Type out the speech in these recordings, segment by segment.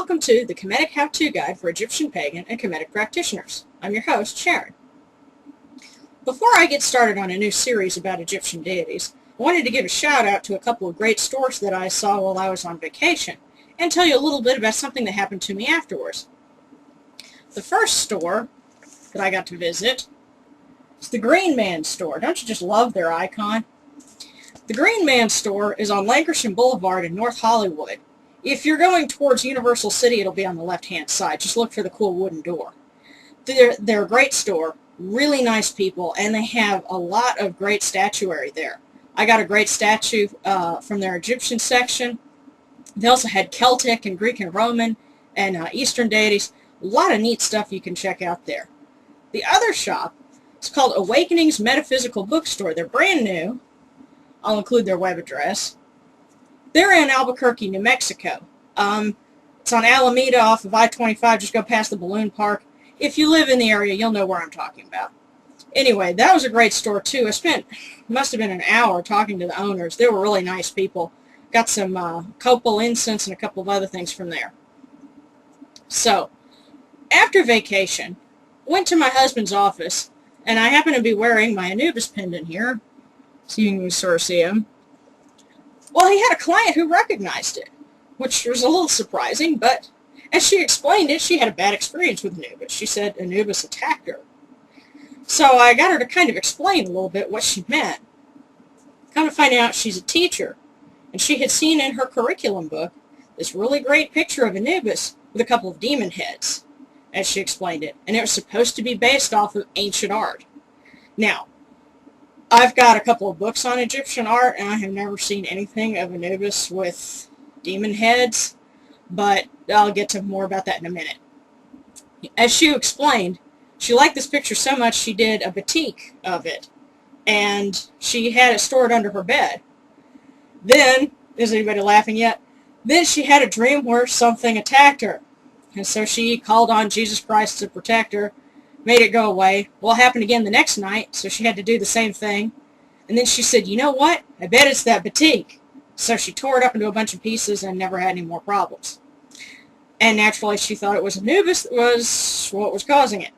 welcome to the Kemetic How-To Guide for Egyptian Pagan and Kemetic Practitioners. I'm your host, Sharon. Before I get started on a new series about Egyptian deities, I wanted to give a shout out to a couple of great stores that I saw while I was on vacation, and tell you a little bit about something that happened to me afterwards. The first store that I got to visit is the Green Man store. Don't you just love their icon? The Green Man store is on Lankershim Boulevard in North Hollywood. If you're going towards Universal City, it'll be on the left-hand side. Just look for the cool wooden door. They're a great store, really nice people, and they have a lot of great statuary there. I got a great statue from their Egyptian section. They also had Celtic and Greek and Roman and Eastern deities. A lot of neat stuff you can check out there. The other shop is called Awakenings Metaphysical Bookstore. They're brand new. I'll include their web address. They're in Albuquerque, New Mexico. It's on Alameda off of I-25. Just go past the balloon park. If you live in the area, you'll know where I'm talking about. Anyway, that was a great store, too. I must have been an hour talking to the owners. They were really nice people. Got some copal incense and a couple of other things from there. So, after vacation, went to my husband's office, and I happen to be wearing my Anubis pendant here, so you can sort of see him. Well, he had a client who recognized it, which was a little surprising, but as she explained it, she had a bad experience with Anubis. She said Anubis attacked her. So I got her to kind of explain a little bit what she meant. Come to find out, she's a teacher, and she had seen in her curriculum book this really great picture of Anubis with a couple of demon heads, as she explained it, and it was supposed to be based off of ancient art. Now, I've got a couple of books on Egyptian art, and I have never seen anything of Anubis with demon heads, but I'll get to more about that in a minute. As she explained, she liked this picture so much she did a batik of it, and she had it stored under her bed. Then, is anybody laughing yet? Then she had a dream where something attacked her, and so she called on Jesus Christ to protect her, made it go away. Well, it happened again the next night, so she had to do the same thing. And then she said, you know what? I bet it's that batik. So she tore it up into a bunch of pieces and never had any more problems. And naturally, she thought it was Anubis that was what was causing it.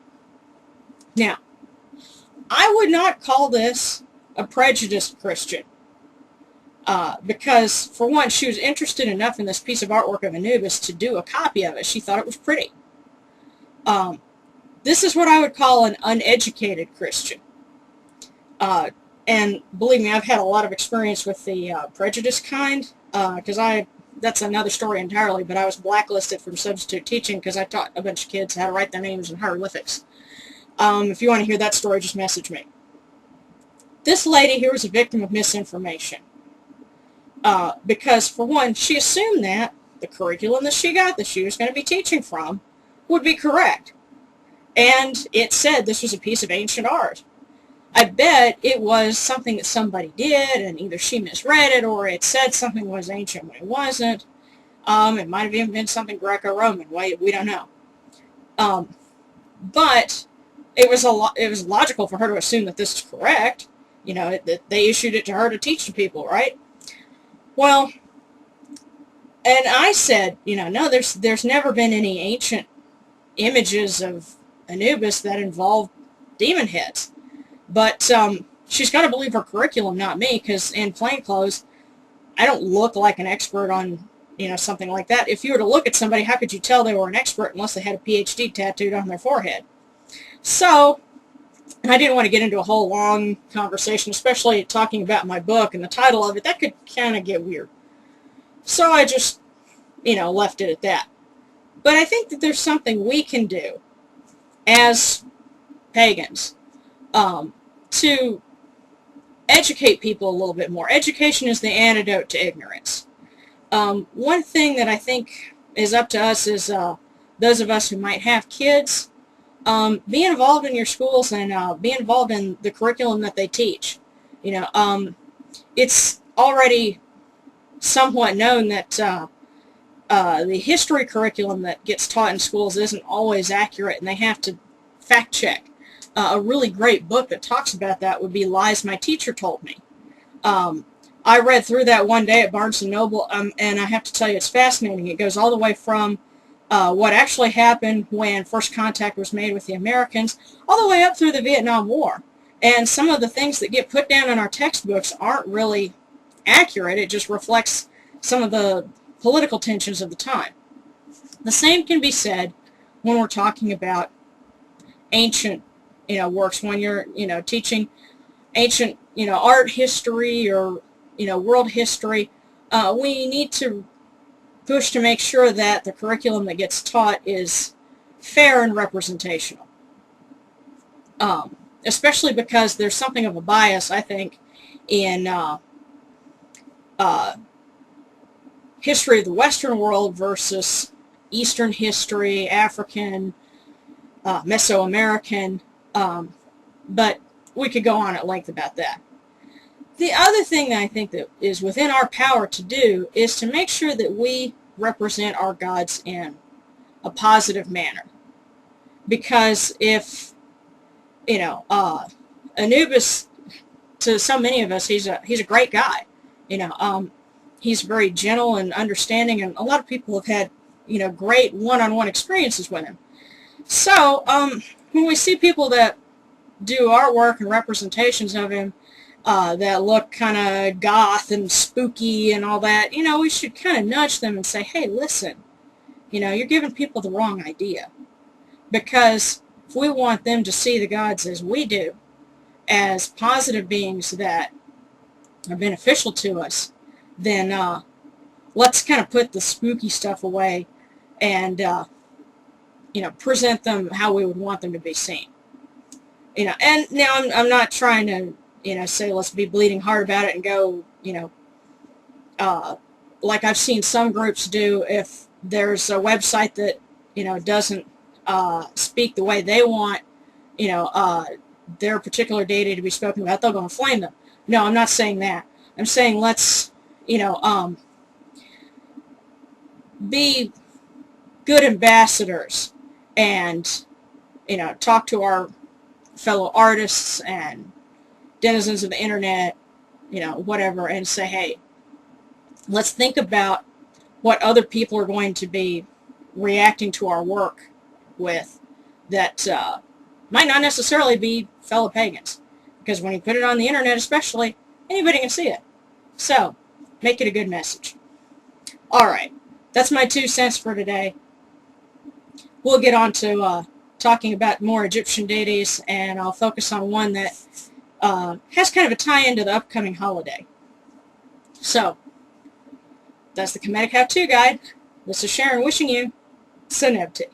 Now, I would not call this a prejudiced Christian. Because, for one, she was interested enough in this piece of artwork of Anubis to do a copy of it. She thought it was pretty. This is what I would call an uneducated Christian. And believe me, I've had a lot of experience with the prejudice kind, because that's another story entirely, but I was blacklisted from substitute teaching because I taught a bunch of kids how to write their names in hieroglyphics. If you want to hear that story, just message me. This lady here was a victim of misinformation. Because, for one, she assumed that the curriculum that she got, that she was going to be teaching from, would be correct. And it said this was a piece of ancient art. I bet it was something that somebody did, and either she misread it, or it said something was ancient when it wasn't. It might have even been something Greco-Roman. We don't know. But it was logical for her to assume that this is correct. You know, that they issued it to her to teach to people, right? Well, and I said, you know, no, there's never been any ancient images of Anubis that involve demon heads. But she's got to believe her curriculum, not me, because in plain clothes, I don't look like an expert on, you know, something like that. If you were to look at somebody, how could you tell they were an expert unless they had a PhD tattooed on their forehead? So, I didn't want to get into a whole long conversation, especially talking about my book and the title of it. That could kind of get weird. So I just, you know, left it at that. But I think that there's something we can do as pagans to educate people a little bit more. Education is the antidote to ignorance. One thing that I think is up to us is those of us who might have kids, be involved in your schools and be involved in the curriculum that they teach. You know, it's already somewhat known that the history curriculum that gets taught in schools isn't always accurate, and they have to fact check. A really great book that talks about that would be Lies My Teacher Told Me. I read through that one day at Barnes & Noble, and I have to tell you, it's fascinating. It goes all the way from what actually happened when first contact was made with the Americans, all the way up through the Vietnam War. And some of the things that get put down in our textbooks aren't really accurate. It just reflects some of the political tensions of the time. The same can be said when we're talking about ancient, works. When you're, teaching ancient, art history or, world history, we need to push to make sure that the curriculum that gets taught is fair and representational. Especially because there's something of a bias, I think, in history of the Western world versus Eastern history, African, Mesoamerican, but we could go on at length about that. The other thing that I think that is within our power to do is to make sure that we represent our gods in a positive manner. Because if, Anubis, to so many of us, he's a great guy. He's very gentle and understanding, and a lot of people have had, great one-on-one experiences with him. So, when we see people that do artwork and representations of him that look kind of goth and spooky and all that, we should kind of nudge them and say, hey, listen, you're giving people the wrong idea. Because if we want them to see the gods as we do, as positive beings that are beneficial to us, then let's kind of put the spooky stuff away and, present them how we would want them to be seen. And now I'm not trying to, say let's be bleeding heart about it and go, like I've seen some groups do. If there's a website that, doesn't speak the way they want, their particular deity to be spoken about, they'll go and flame them. No, I'm not saying that. I'm saying let's, be good ambassadors and, talk to our fellow artists and denizens of the internet, whatever, and say, hey, let's think about what other people are going to be reacting to our work with that might not necessarily be fellow pagans. Because when you put it on the internet especially, anybody can see it. So, make it a good message. Alright, that's my 2 cents for today. We'll get on to talking about more Egyptian deities, and I'll focus on one that has kind of a tie-in to the upcoming holiday. So, that's the Kemetic How-To Guide. This is Sharon wishing you Senebti.